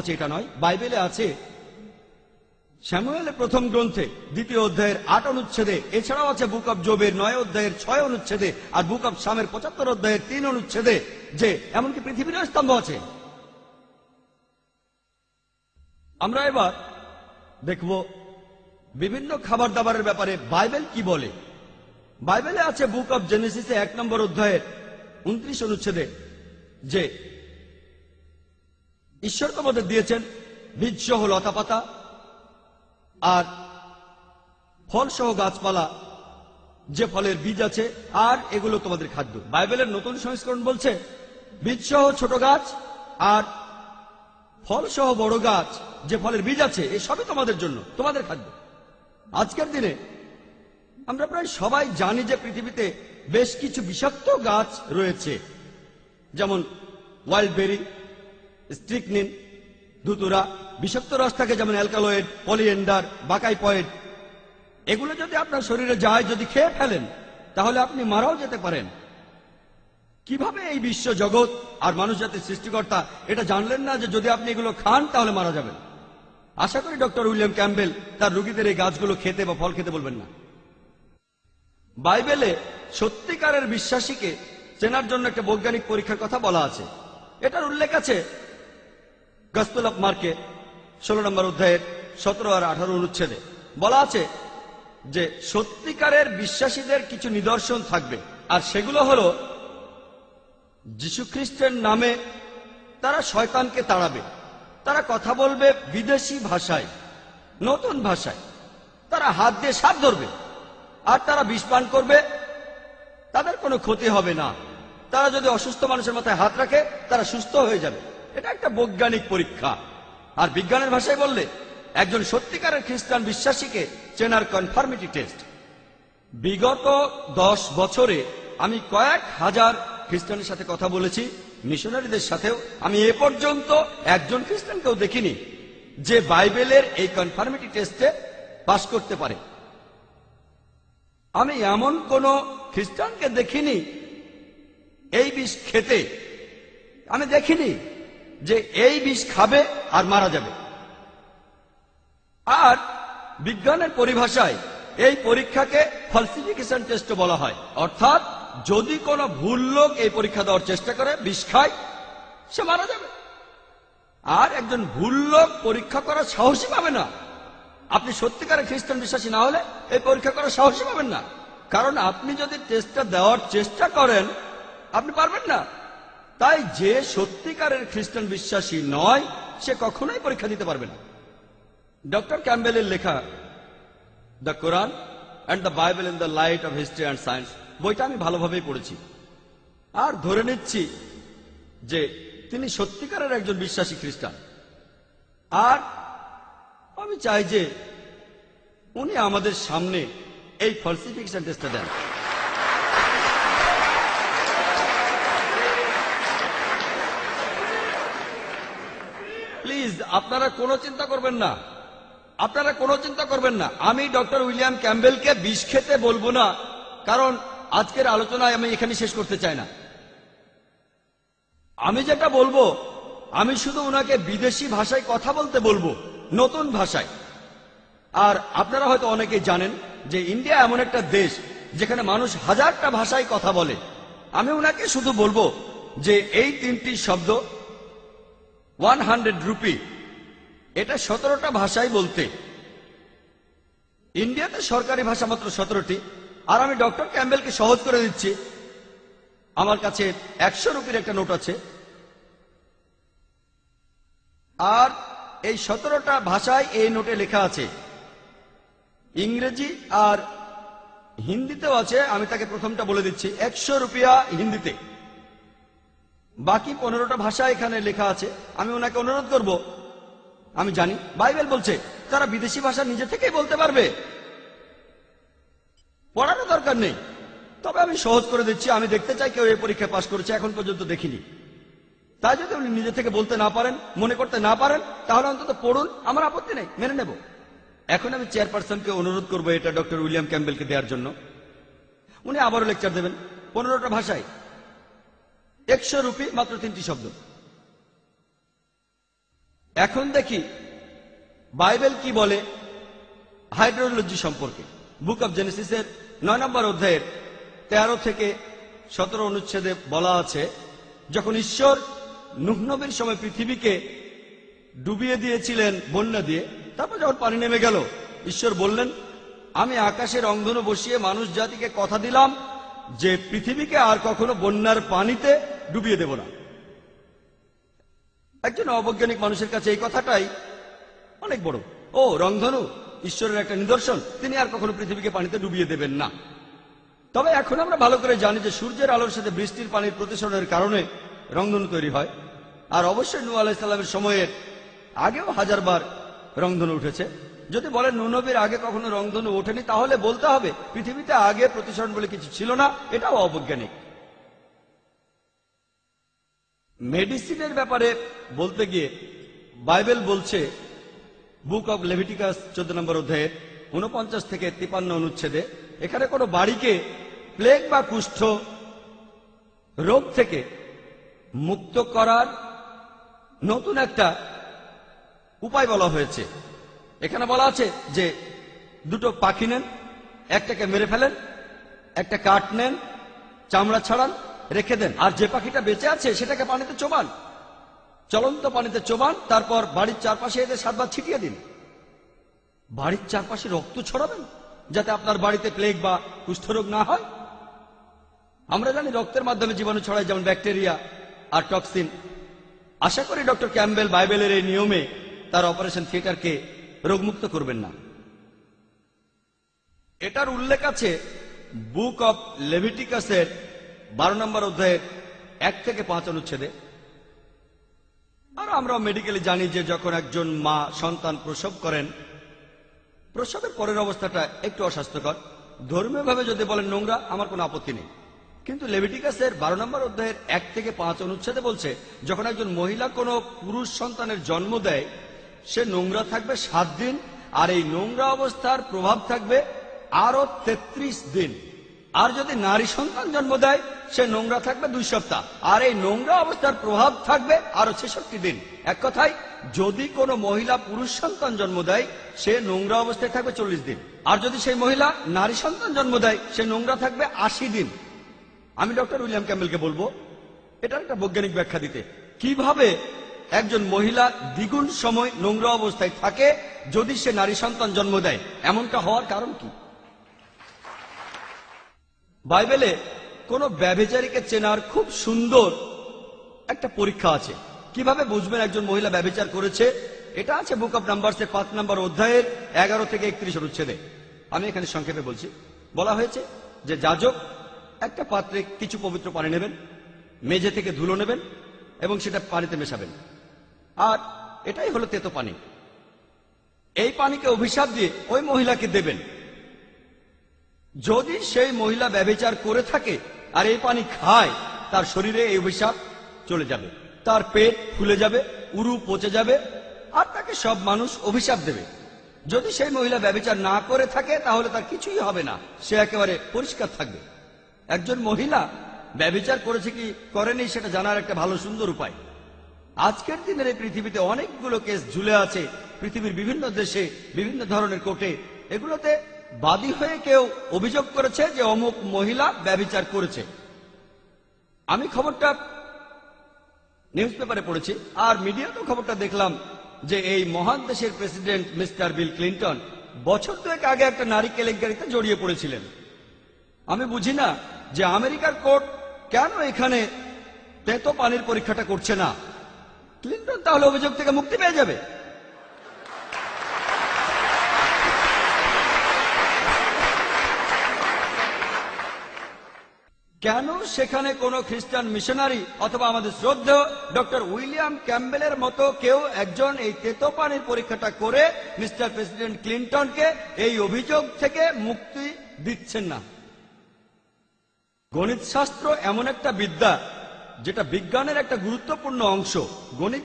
আছে এটা নয়, বাইবেলে আছে স্যামুয়েলের প্রথম গ্রন্থে 2য় অধ্যায়ের 8 অনুচ্ছেদে, এছাড়াও আছে বুক অব জবের 9 অধ্যায়ের 6 অনুচ্ছেদে, আর বুক অব সামের 75 অধ্যায়ের 3 অনুচ্ছেদে যে এমনকি পৃথিবীর স্তম্ভ আছে। আমরা এবার দেখব বিভিন্ন খাবার দাবারের ব্যাপারে বাইবেল কি বলে। বাইবেলে আছে বুক অব জেনেসিসে 1 নম্বর অধ্যায়ের 29 অনুচ্ছেদে যে ঈশ্বর তোমাদের দিয়েছেন বীজ সহ লতাপাতা আর ফল সহ গাছপালা, যে ফলের বীজ আছে, আর এগুলো তোমাদের খাদ্য। বাইবেলের নতুন সংস্করণ বলছে বীজ সহ ছোট গাছ আর ফল সহ বড় গাছ, যে ফলের বীজ আছে, এই সবই তোমাদের জন্য, তোমাদের খাদ্য। আজকের দিনে আমরা প্রায় সবাই জানি যে পৃথিবীতে বেশ কিছু বিষাক্ত গাছ রয়েছে, যেমন ওয়াইল্ড বেরি, স্ট্রিকনিন, ধুতুরা। বিষাক্ত রস থাকে যেমন অ্যালকালয়েড, পলিএন্ডার, বাকাইপয়েড। এগুলো যদি আপনার শরীরে যায়, যদি খেয়ে ফেলেন, তাহলে আপনি মারাও যেতে পারেন। কিভাবে এই বিশ্ব জগৎ আর মানুষ জাতির সৃষ্টিকর্তা এটা জানলেন না যে যদি আপনি এগুলো খান তাহলে মারা যাবেন? আশা করি ডক্টর উইলিয়াম ক্যাম্বেল তার রোগীদের এই গাছগুলো খেতে বা ফল খেতে বলবেন না। বাইবেলে সত্যিকারের বিশ্বাসীকে চেনার জন্য একটা বৈজ্ঞানিক পরীক্ষার কথা বলা আছে। এটার উল্লেখ আছে গসপেল অফ মার্কে 16 নম্বর অধ্যায়ের 17 আর 18 অনুচ্ছেদে। বলা আছে যে সত্যিকারের বিশ্বাসীদের কিছু নিদর্শন থাকবে, আর সেগুলো হলো যীশু খ্রিস্টের নামে তারা শয়তানকে তাড়াবে, তারা কথা বলবে বিদেশি ভাষায়, নতুন ভাষায়, তারা হাত দিয়ে সাপ ধরবে, আর তারা বিষ পান করবে, তাদের কোনো ক্ষতি হবে না। তারা যদি অসুস্থ মানুষের মাথায় হাত রাখে তারা সুস্থ হয়ে যাবে। এটা একটা বৈজ্ঞানিক পরীক্ষা। আর বিজ্ঞানের ভাষায় বললে একজন সত্যিকারের খ্রিস্টান বিশ্বাসীকে চেনার কনফার্মিটি টেস্ট। বিগত 10 বছরে আমি কয়েক হাজার খ্রিস্টানের সাথে কথা বলেছি, মিশনারিদের সাথেও। আমি এ পর্যন্ত একজন খ্রিস্টানকেও দেখিনি যে বাইবেলের এই কনফার্মিটি টেস্টে পাশ করতে পারে। আমি এমন কোন খ্রিস্টানকে দেখিনি এই বিষ খেতে, আমি দেখিনি যে এই বিষ খাবে আর মারা যাবে। আর বিজ্ঞানের পরিভাষায় এই পরীক্ষাকে ফলসিফিকেশন টেস্ট বলা হয়। অর্থাৎ যদি কোনো ভুল লোক এই পরীক্ষা দেওয়ার চেষ্টা করে, বিষ খায়, সে মারা যাবে। আর একজন ভুল লোক পরীক্ষা করার সাহসী পাবে না। আপনি সত্যিকারের খ্রিস্টান বিশ্বাসী না হলে এই পরীক্ষা করার সাহসী পাবেন না, কারণ আপনি যদি টেস্টটা দেওয়ার চেষ্টা করেন আপনি পারবেন না। তাই যে সত্যিকারের খ্রিস্টান বিশ্বাসী নয় সে কখনোই পরীক্ষা দিতে পারবে না। ডক্টর ক্যাম্বেলের লেখা the Quran and the Bible in the light off history and science বইটা আমি ভালোভাবেই পড়েছি, আর ধরে নিচ্ছি যে তিনি সত্যিকারের একজন বিশ্বাসী খ্রিস্টান। আর আমি চাই যে উনি আমাদের সামনে এই ফলসিফিকেশন টেস্টটা দেন। প্লিজ আপনারা কোনো চিন্তা করবেন না, আপনারা কোনো চিন্তা করবেন না। আমি ডক্টর উইলিয়াম ক্যাম্বেলকে বিষ খেতে বলবো না, কারণ আজকের আলোচনায় আমি এখানে শেষ করতে চাই না। আমি যেটা বলবো, আমি শুধু ওনাকে বিদেশি ভাষায় কথা বলতে বলবো, নতুন ভাষায়। আর আপনারা হয়তো অনেকেই জানেন যে ইন্ডিয়া এমন একটা দেশ যেখানে মানুষ হাজারটা ভাষায় কথা বলে। আমি ওনাকে শুধু বলবো যে এই 3টি শব্দ 100 রুপি, এটা 17টা ভাষায় বলতে। ইন্ডিয়াতে সরকারি ভাষা মাত্র 17টি। আর আমি ডক্টর ক্যাম্বেলকে সহজ করে দিচ্ছি, আমার কাছে 100 রুপির একটা নোট আছে, আর এই 17টা ভাষায় এই নোটে লেখা আছে। ইংরেজি আর হিন্দিতেও আছে। আমি তাকে প্রথমটা বলে দিচ্ছি, 100 রুপিয়া হিন্দিতে। বাকি 15টা ভাষা এখানে লেখা আছে। আমি ওনাকে অনুরোধ করব, আমি জানি বাইবেল বলছে তারা বিদেশি ভাষা নিজে থেকেই বলতে পারবে, পড়ারও দরকার নেই। তবে আমি সহজ করে দিচ্ছি, আমি দেখতে চাই কেউ এই পরীক্ষায় পাশ করেছে, এখন পর্যন্ত দেখিনি। তাই যদি উনি নিজে থেকে বলতে না পারেন, মনে করতে না পারেন, তাহলে অন্তত পড়ুন, আমার আপত্তি নেই, মেনে নেব। এখন আমি চেয়ারপারসনকে অনুরোধ করবো এটা ডক্টর উইলিয়াম ক্যাম্বেলকে দেওয়ার জন্য। উনি আবারও লেকচার দেবেন 15টা ভাষায়, 100 রুপি, মাত্র 3টি শব্দ। এখন দেখি বাইবেল কি বলে হাইড্রোলজি সম্পর্কে। বুক অব জেনেসিসের 9 নম্বর অধ্যায়ের 13 থেকে 17 অনুচ্ছেদে বলা আছে, যখন ঈশ্বর নূহ নবীর সময় পৃথিবীকে ডুবিয়ে দিয়েছিলেন বন্যা দিয়ে, তারপর যখন পানি নেমে গেল, ঈশ্বর বললেন, আমি আকাশে রংধনু বসিয়ে মানুষ জাতিকে কথা দিলাম যে পৃথিবীকে আর কখনো বন্যার পানিতে ডুবিয়ে দেব না। একজন অবৈজ্ঞানিক মানুষের কাছে এই কথাটাই অনেক বড়। ও, রংধনু ঈশ্বরের একটা নিদর্শন, তিনি আর কখনো পৃথিবীকে পানিতে ডুবিয়ে দেবেন না। তবে এখন আমরা ভালো করে জানি যে সূর্যের আলোর সাথে বৃষ্টির পানির প্রতিসরণের কারণে রংধনু তৈরি হয়। আর অবশ্যই নূহ আলাইহিস সালামের সময়ের আগেও হাজারবার রংধনু উঠেছে। যদি বলেন নূহ নবীর আগে কখনো রংধনু ওঠেনি, তাহলে বলতে হবে পৃথিবীতে আগে প্রতিসরণ বলে কিছু ছিল না, এটাও অবৈজ্ঞানিক। মেডিসিনের ব্যাপারে বলতে গিয়ে বাইবেল বলছে, বুক অব লেভিটিকাস 14 নম্বর অধ্যায়ের 49 থেকে 53 অনুচ্ছেদে, এখানে কোনো বাড়িকে প্লেগ বা কুষ্ঠ রোগ থেকে মুক্ত করার নতুন একটা উপায় বলা হয়েছে। এখানে বলা আছে যে দুটো পাখি নেন, একটাকে মেরে ফেলেন, একটা কাঠ নেন, চামড়া ছাড়ান, রেখে দেন, আর যে পাখিটা বেঁচে আছে সেটাকে পানিতে চোবান, চলন্ত পানিতে চোবান, তারপর বাড়ির চারপাশে এদের 7 বার ছিটিয়ে দিন। বাড়ির চারপাশে রক্ত ছড়াবেন যাতে আপনার বাড়িতে প্লেগ বা কুষ্ঠরোগ না হয়। আমরা জানি রক্তের মাধ্যমে জীবাণু ছড়ায়, যেমন ব্যাকটেরিয়া আর টক্সিন। আশা করি ডক্টর ক্যাম্বেল বাইবেলের এই নিয়মে তার অপারেশন থিয়েটারকে রোগমুক্ত করবেন না। এটার উল্লেখ আছে বুক অব লেভিটিকাসের 12 নম্বর অধ্যায়ের 1 থেকে 5 অনুচ্ছেদে। আর আমরা মেডিকেলি জানি যে যখন একজন মা সন্তান প্রসব করেন, প্রসবের পরের অবস্থাটা একটু অস্বাস্থ্যকর। ধর্মীয়ভাবে যদি বলেন নোংরা, আমার কোনো আপত্তি নেই, কিন্তু লেভিটিকাসের 12 নম্বর অধ্যায়ের 1 থেকে 5 অনুচ্ছেদে বলছে, যখন একজন মহিলা কোনো পুরুষ সন্তানের জন্ম দেয়, সে নোংরা থাকবে 7 দিন, আর এই নোংরা অবস্থার প্রভাব থাকবে আরো 33 দিন। আর যদি নারী সন্তান জন্ম দেয়, সে নোংরা থাকবে 2 সপ্তাহ, আর এই নোংরা অবস্থার প্রভাব থাকবে আরো 66 দিন। এক কথায়, যদি কোনো মহিলা পুরুষ সন্তান জন্ম দেয়, সে নোংরা অবস্থায় থাকবে 40 দিন, আর যদি সেই মহিলা নারী সন্তান জন্ম দেয়, সে নোংরা থাকবে 80 দিন। আমি ডক্টর উইলিয়াম ক্যাম্বেলকে বলবো এটার একটা বৈজ্ঞানিক ব্যাখ্যা দিতে, কিভাবে একজন মহিলা দ্বিগুণ সময় নোংরা অবস্থায় থাকে যদি সে নারী সন্তান জন্ম দেয়। এমনটা হওয়ার কারণ কি? বাইবেলে কোন ব্যভিচারীকে চেনার খুব সুন্দর একটা পরীক্ষা আছে। কিভাবে বুঝবেন একজন মহিলা ব্যভিচার করেছে? এটা আছে বুক অব নাম্বারসের 5 নম্বর অধ্যায়ের 11 থেকে 31 অনুচ্ছেদে। আমি এখানে সংক্ষেপে বলছি। বলা হয়েছে যে যাজক একটা পাত্রে কিছু পবিত্র পানি নেবেন, মেঝে থেকে ধুলো নেবেন এবং সেটা পানিতে মেশাবেন, আর এটাই হলো তেতো পানি। এই পানিকে অভিশাপ দিয়ে ওই মহিলাকে দেবেন। যদি সেই মহিলা ব্যভিচার করে থাকে আর এই পানি খায়, তার শরীরে এই অভিশাপ চলে যাবে, তার পেট ফুলে যাবে, উরু পচে যাবে, আর তাকে সব মানুষ অভিশাপ দেবে। যদি সেই মহিলা ব্যভিচার না করে থাকে, তাহলে তার কিছুই হবে না, সে একেবারে পরিষ্কার থাকবে। একজন মহিলা ব্যভিচার করেছে কি করেনি সেটা জানার একটা ভালো সুন্দর উপায়। আজকের দিনের এই পৃথিবীতে অনেকগুলো কেস ঝুলে আছে পৃথিবীর বিভিন্ন দেশে, বিভিন্ন ধরনের কোর্টে। এগুলোতে বাদী হয়ে কেউ অভিযোগ করেছে যে অমুক মহিলা ব্যভিচার করেছে। আমি খবরটা নিউজ পেপারে পড়েছি, আর মিডিয়াতেও খবরটা দেখলাম যে এই মহান দেশের প্রেসিডেন্ট মিস্টার বিল ক্লিন্টন বছর 2 আগে একটা নারী কেলেঙ্কারিতে জড়িয়ে পড়েছিলেন। আমি বুঝি না যে আমেরিকার কোর্ট কেন এখানে তেতো পানির পরীক্ষাটা করছে না। ক্লিন্টন তাহলে অভিযোগ থেকে মুক্তি পেয়ে যাবে। কেন সেখানে কোনো খ্রিস্টান মিশনারি অথবা আমাদের শ্রদ্ধেয় ডক্টর উইলিয়াম ক্যাম্বেলের মতো কেউ একজন এই তেতো পানির পরীক্ষাটা করে মিস্টার প্রেসিডেন্ট ক্লিন্টনকে এই অভিযোগ থেকে মুক্তি দিচ্ছেন না? গণিত শাস্ত্র এমন একটা বিদ্যা যেটা বিজ্ঞানের একটা গুরুত্বপূর্ণ অংশ। গণিত